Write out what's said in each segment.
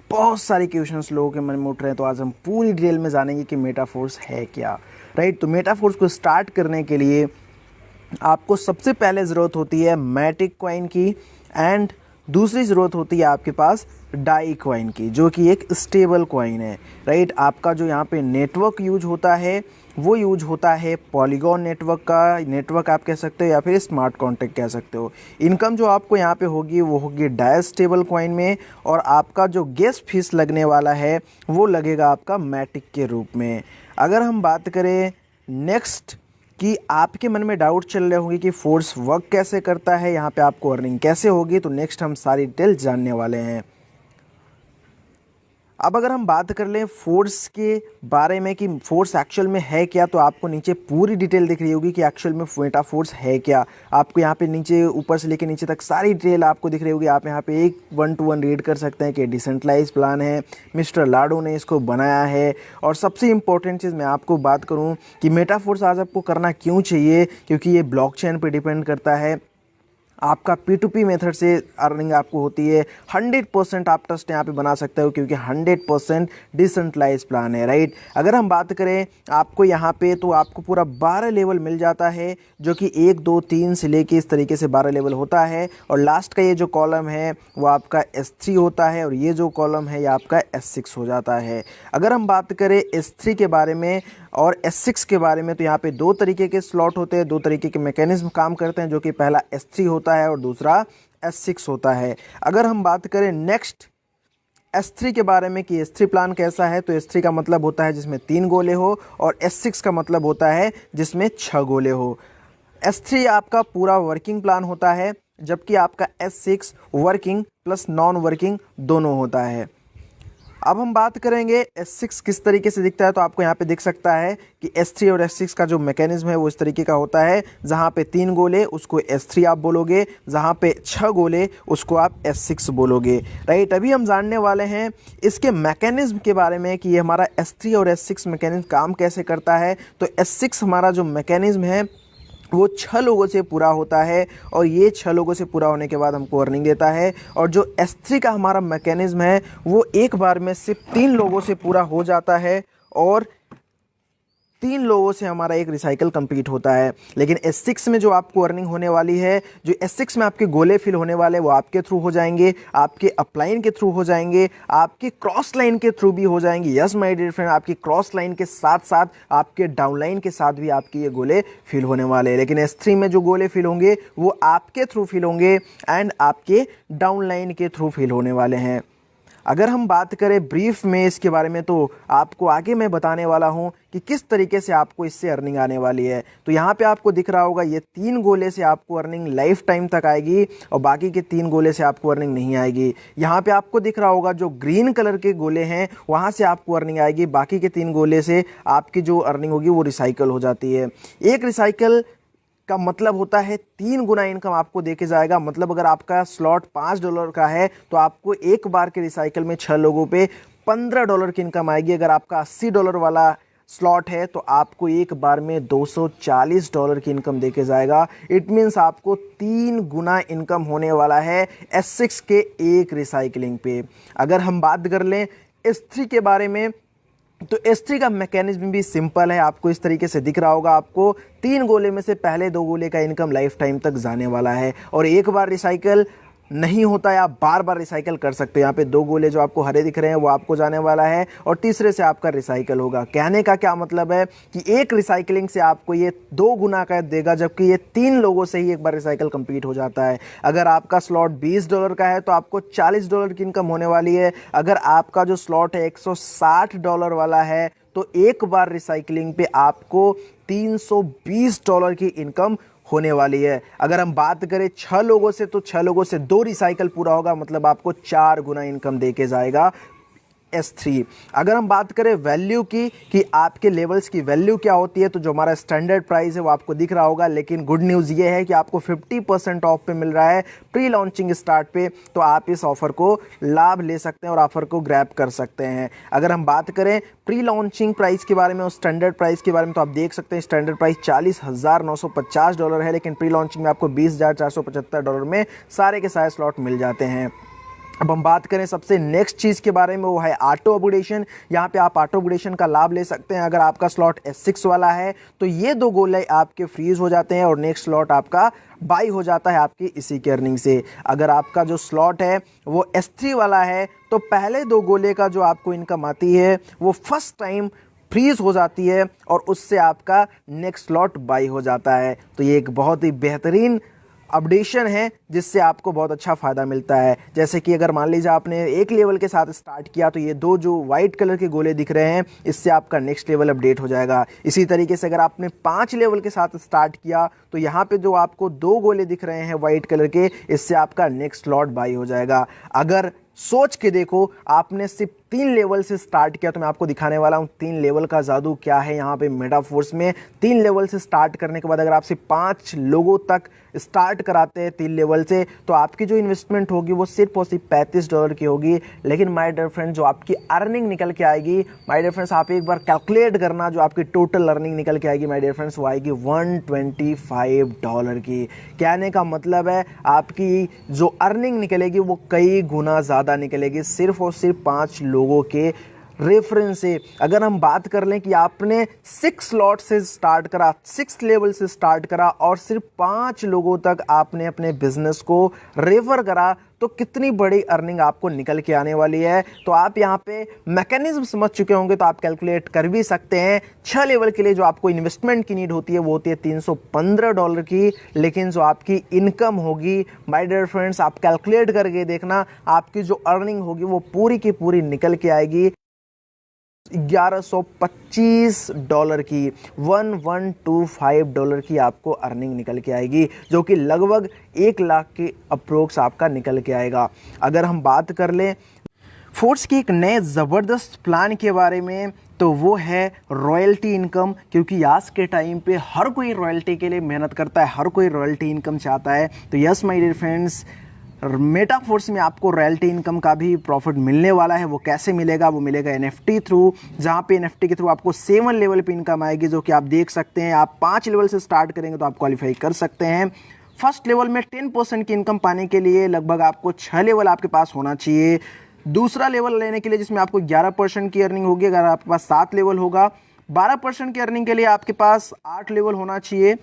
बहुत सारे क्वेश्चंस लोगों के मन में उठ रहे हैं, तो आज हम पूरी डिटेल में जानेंगे कि मेटाफोर्स है क्या। राइट, तो मेटाफोर्स को स्टार्ट करने के लिए आपको सबसे पहले ज़रूरत होती है मैटिक कॉइन की, एंड दूसरी ज़रूरत होती है आपके पास डाई कॉइन की, जो कि एक स्टेबल कॉइन है। राइट, आपका जो यहाँ पे नेटवर्क यूज होता है वो यूज होता है पॉलीगॉन नेटवर्क का, नेटवर्क आप कह सकते हो या फिर स्मार्ट कॉन्ट्रैक्ट कह सकते हो। इनकम जो आपको यहाँ पे होगी वो होगी डाई स्टेबल कॉइन में, और आपका जो गैस फीस लगने वाला है वो लगेगा आपका मैटिक के रूप में। अगर हम बात करें नेक्स्ट कि आपके मन में डाउट चल रहे होंगे कि फोर्स वर्क कैसे करता है, यहाँ पे आपको अर्निंग कैसे होगी, तो नेक्स्ट हम सारी डिटेल जानने वाले हैं। अब अगर हम बात कर लें फोर्स के बारे में कि फोर्स एक्चुअल में है क्या, तो आपको नीचे पूरी डिटेल दिख रही होगी कि एक्चुअल में मेटाफोर्स है क्या। आपको यहाँ पे नीचे ऊपर से लेकर नीचे तक सारी डिटेल आपको दिख रही होगी। आप यहाँ पे एक 1 to 1 रीड कर सकते हैं कि डिसेंट्रलाइज प्लान है, मिस्टर लाडो ने इसको बनाया है। और सबसे इंपॉर्टेंट चीज़ मैं आपको बात करूँ कि मेटाफोर्स आज आपको करना क्यों चाहिए, क्योंकि ये ब्लॉकचेन पे डिपेंड करता है। आपका P2P मेथड से अर्निंग आपको होती है। 100% आप ट्रस्ट यहाँ पे बना सकते हो, क्योंकि 100% डिसेंट्रलाइज प्लान है। राइट, अगर हम बात करें आपको यहाँ पे, तो आपको पूरा 12 लेवल मिल जाता है, जो कि 1 2 3 से लेके इस तरीके से 12 लेवल होता है। और लास्ट का ये जो कॉलम है वो आपका S3 होता है, और ये जो कॉलम है ये आपका S6 हो जाता है। अगर हम बात करें S3 के बारे में और S6 के बारे में, तो यहाँ पे 2 तरीके के स्लॉट होते हैं, 2 तरीके के मैकेनिज्म काम करते हैं, जो कि पहला S3 होता है और दूसरा S6 होता है। अगर हम बात करें नेक्स्ट S3 के बारे में कि S3 प्लान कैसा है, तो S3 का मतलब होता है जिसमें 3 गोले हो, और S6 का मतलब होता है जिसमें 6 गोले हो। S3 आपका पूरा वर्किंग प्लान होता है, जबकि आपका S6 working plus non working दोनों होता है। अब हम बात करेंगे S6 किस तरीके से दिखता है, तो आपको यहाँ पे दिख सकता है कि S3 और S6 का जो मैकेनिज्म है वो इस तरीके का होता है। जहाँ पे 3 गोले उसको S3 आप बोलोगे, जहाँ पे 6 गोले उसको आप S6 बोलोगे। राइट, अभी हम जानने वाले हैं इसके मैकेनिज्म के बारे में कि ये हमारा S3 और S6 मैकेनिज्म काम कैसे करता है। तो S6 हमारा जो मैकेनिज्म है वो 6 लोगों से पूरा होता है, और ये 6 लोगों से पूरा होने के बाद हमको अर्निंग देता है। और जो S3 का हमारा मैकेनिज्म है वो एक बार में सिर्फ 3 लोगों से पूरा हो जाता है, और 3 लोगों से हमारा एक रिसाइकल कंप्लीट होता है। लेकिन S6 में जो आपको अर्निंग होने वाली है, जो S6 में आपके गोले फिल होने वाले वो आपके थ्रू हो जाएंगे, आपके अपलाइन के थ्रू हो जाएंगे, आपके क्रॉस लाइन के थ्रू भी हो जाएंगे। यस माय डियर फ्रेंड, आपकी क्रॉस लाइन के साथ साथ आपके डाउन लाइन के साथ भी आपके ये गोले फिल होने वाले हैं। लेकिन S3 में जो गोले फिल होंगे वो आपके थ्रू फिल होंगे, एंड आपके डाउन लाइन के थ्रू फिल होने वाले हैं। अगर हम बात करें ब्रीफ में इसके बारे में, तो आपको आगे मैं बताने वाला हूं कि किस तरीके से आपको इससे अर्निंग आने वाली है। तो यहाँ पे आपको दिख रहा होगा ये 3 गोले से आपको अर्निंग लाइफ टाइम तक आएगी, और बाकी के 3 गोले से आपको अर्निंग नहीं आएगी। यहाँ पे आपको दिख रहा होगा जो ग्रीन कलर के गोले हैं वहाँ से आपको अर्निंग आएगी, बाकी के 3 गोले से आपकी जो अर्निंग होगी वो रिसाइकल हो जाती है। एक रिसाइकल का मतलब होता है 3 गुना इनकम आपको देके जाएगा। मतलब अगर आपका स्लॉट $5 का है तो आपको एक बार के रिसाइकल में 6 लोगों पे $15 की इनकम आएगी। अगर आपका $80 वाला स्लॉट है तो आपको एक बार में $240 की इनकम देके जाएगा। इट मीन्स आपको 3 गुना इनकम होने वाला है S6 के एक रिसाइकलिंग पे। अगर हम बात कर लें S3 के बारे में, तो S3 का मैकेनिज्म भी सिंपल है। आपको इस तरीके से दिख रहा होगा, आपको 3 गोले में से पहले 2 गोले का इनकम लाइफ टाइम तक जाने वाला है, और एक बार रिसाइकल नहीं होता है, आप बार बार रिसाइकल कर सकते हो। यहाँ पे 2 गोले जो आपको हरे दिख रहे हैं वो आपको जाने वाला है, और तीसरे से आपका रिसाइकल होगा। कहने का क्या मतलब है कि एक रिसाइकलिंग से आपको ये 2 गुना का देगा, जबकि ये 3 लोगों से ही एक बार रिसाइकल कंप्लीट हो जाता है। अगर आपका स्लॉट $20 का है तो आपको $40 की इनकम होने वाली है। अगर आपका जो स्लॉट है $160 वाला है तो एक बार रिसाइकलिंग पे आपको $320 की इनकम होने वाली है। अगर हम बात करें 6 लोगों से, तो 6 लोगों से 2 रिसाइकल पूरा होगा, मतलब आपको 4 गुना इनकम देके जाएगा S3। अगर हम बात करें वैल्यू की कि आपके लेवल्स की वैल्यू क्या होती है, तो जो हमारा स्टैंडर्ड प्राइस है वो आपको दिख रहा होगा। लेकिन गुड न्यूज़ ये है कि आपको 50% ऑफ पे मिल रहा है प्री लॉन्चिंग स्टार्ट पे, तो आप इस ऑफर को लाभ ले सकते हैं और ऑफर को ग्रैब कर सकते हैं। अगर हम बात करें प्री लॉन्चिंग प्राइस के बारे में और स्टैंडर्ड प्राइस के बारे में, तो आप देख सकते हैं स्टैंडर्ड प्राइस $40,950 है, लेकिन प्री लॉन्चिंग में आपको $20,475 में सारे के सारे स्लॉट मिल जाते हैं। अब हम बात करें सबसे नेक्स्ट चीज़ के बारे में, वो है ऑटो अपग्रेडेशन। यहाँ पे आप ऑटो अपग्रेडेशन का लाभ ले सकते हैं। अगर आपका स्लॉट S6 वाला है तो ये 2 गोले आपके फ्रीज हो जाते हैं और नेक्स्ट स्लॉट आपका बाई हो जाता है आपकी इसी के अर्निंग से। अगर आपका जो स्लॉट है वो S3 वाला है तो पहले 2 गोले का जो आपको इनकम आती है वो फर्स्ट टाइम फ्रीज हो जाती है और उससे आपका नेक्स्ट स्लॉट बाई हो जाता है। तो ये एक बहुत ही बेहतरीन अपडेशन है जिससे आपको बहुत अच्छा फ़ायदा मिलता है। जैसे कि अगर मान लीजिए आपने 1 लेवल के साथ स्टार्ट किया तो ये 2 जो वाइट कलर के गोले दिख रहे हैं इससे आपका नेक्स्ट लेवल अपडेट हो जाएगा। इसी तरीके से अगर आपने 5 लेवल के साथ स्टार्ट किया तो यहाँ पे जो आपको 2 गोले दिख रहे हैं वाइट कलर के, इससे आपका नेक्स्ट स्लॉट बाई हो जाएगा। अगर सोच के देखो आपने सिर्फ 3 लेवल से स्टार्ट किया तो मैं आपको दिखाने वाला हूँ 3 लेवल का जादू क्या है यहाँ पे मेटाफोर्स में। 3 लेवल से स्टार्ट करने के बाद अगर आपसे 5 लोगों तक स्टार्ट कराते हैं 3 लेवल से तो आपकी जो इन्वेस्टमेंट होगी वो सिर्फ और सिर्फ $35 की होगी। लेकिन माय डियर फ्रेंड जो आपकी अर्निंग निकल के आएगी, माय डियर फ्रेंड्स आप एक बार कैलकुलेट करना, जो आपकी टोटल अर्निंग निकल के आएगी माय डियर फ्रेंड्स वो आएगी $125 की। कहने का मतलब है आपकी जो अर्निंग निकलेगी वो कई गुना ज़्यादा निकलेगी सिर्फ और सिर्फ 5 लोगों के रेफरेंस से। अगर हम बात कर लें कि आपने 6 स्लॉट से स्टार्ट करा, 6 लेवल से स्टार्ट करा और सिर्फ 5 लोगों तक आपने अपने बिजनेस को रेफर करा तो कितनी बड़ी अर्निंग आपको निकल के आने वाली है। तो आप यहाँ पे मैकेनिज्म समझ चुके होंगे तो आप कैलकुलेट कर भी सकते हैं। 6 लेवल के लिए जो आपको इन्वेस्टमेंट की नीड होती है वो होती है $315 की, लेकिन जो आपकी इनकम होगी माय डियर फ्रेंड्स आप कैलकुलेट करके देखना, आपकी जो अर्निंग होगी वो पूरी की पूरी निकल के आएगी $1125 की। $1125 की आपको अर्निंग निकल के आएगी, जो कि लगभग 1 लाख के अप्रोक्स आपका निकल के आएगा। अगर हम बात कर लें फोर्स के एक नए ज़बरदस्त प्लान के बारे में तो वो है रॉयल्टी इनकम, क्योंकि आज के टाइम पे हर कोई रॉयल्टी के लिए मेहनत करता है, हर कोई रॉयल्टी इनकम चाहता है। तो yes my dear friends Metaforce में आपको रॉयल्टी इनकम का भी प्रॉफिट मिलने वाला है। वो कैसे मिलेगा? वो मिलेगा NFT थ्रू, जहाँ पे NFT के थ्रू आपको 7 लेवल पे इनकम आएगी, जो कि आप देख सकते हैं। आप 5 लेवल से स्टार्ट करेंगे तो आप क्वालिफाई कर सकते हैं। फर्स्ट लेवल में 10% की इनकम पाने के लिए लगभग आपको 6 लेवल आपके पास होना चाहिए। दूसरा लेवल लेने के लिए जिसमें आपको 11% की अर्निंग होगी, अगर आपके पास 7 लेवल होगा। 12% की अर्निंग के लिए आपके पास 8 लेवल होना चाहिए।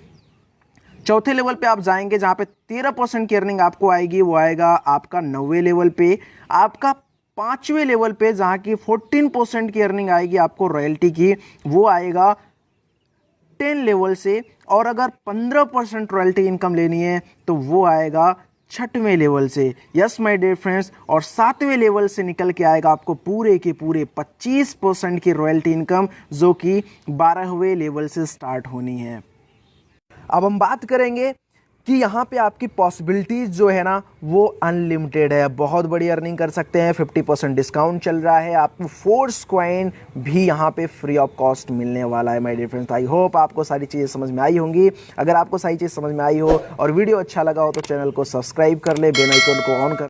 चौथे लेवल पे आप जाएंगे जहाँ पे 13% की अर्निंग आपको आएगी, वो आएगा आपका 9वें लेवल पे। आपका 5वें लेवल पे जहाँ की 14% की अर्निंग आएगी आपको रॉयल्टी की, वो आएगा 10 लेवल से। और अगर 15% रॉयल्टी इनकम लेनी है तो वो आएगा 6वें लेवल से। यस माय डियर फ्रेंड्स, और 7वें लेवल से निकल के आएगा आपको पूरे के पूरे 25% की रॉयल्टी इनकम, जो कि 12वें लेवल से स्टार्ट होनी है। अब हम बात करेंगे कि यहाँ पे आपकी पॉसिबिलिटीज़ जो है ना वो अनलिमिटेड है, बहुत बड़ी अर्निंग कर सकते हैं। 50% डिस्काउंट चल रहा है, आपको फोर्स कॉइन भी यहाँ पे फ्री ऑफ कॉस्ट मिलने वाला है my dear friends. I hope आपको सारी चीज़ें समझ में आई होंगी। अगर आपको सारी चीज़ समझ में आई हो और वीडियो अच्छा लगा हो तो चैनल को सब्सक्राइब कर ले, बेल आइकन को ऑन कर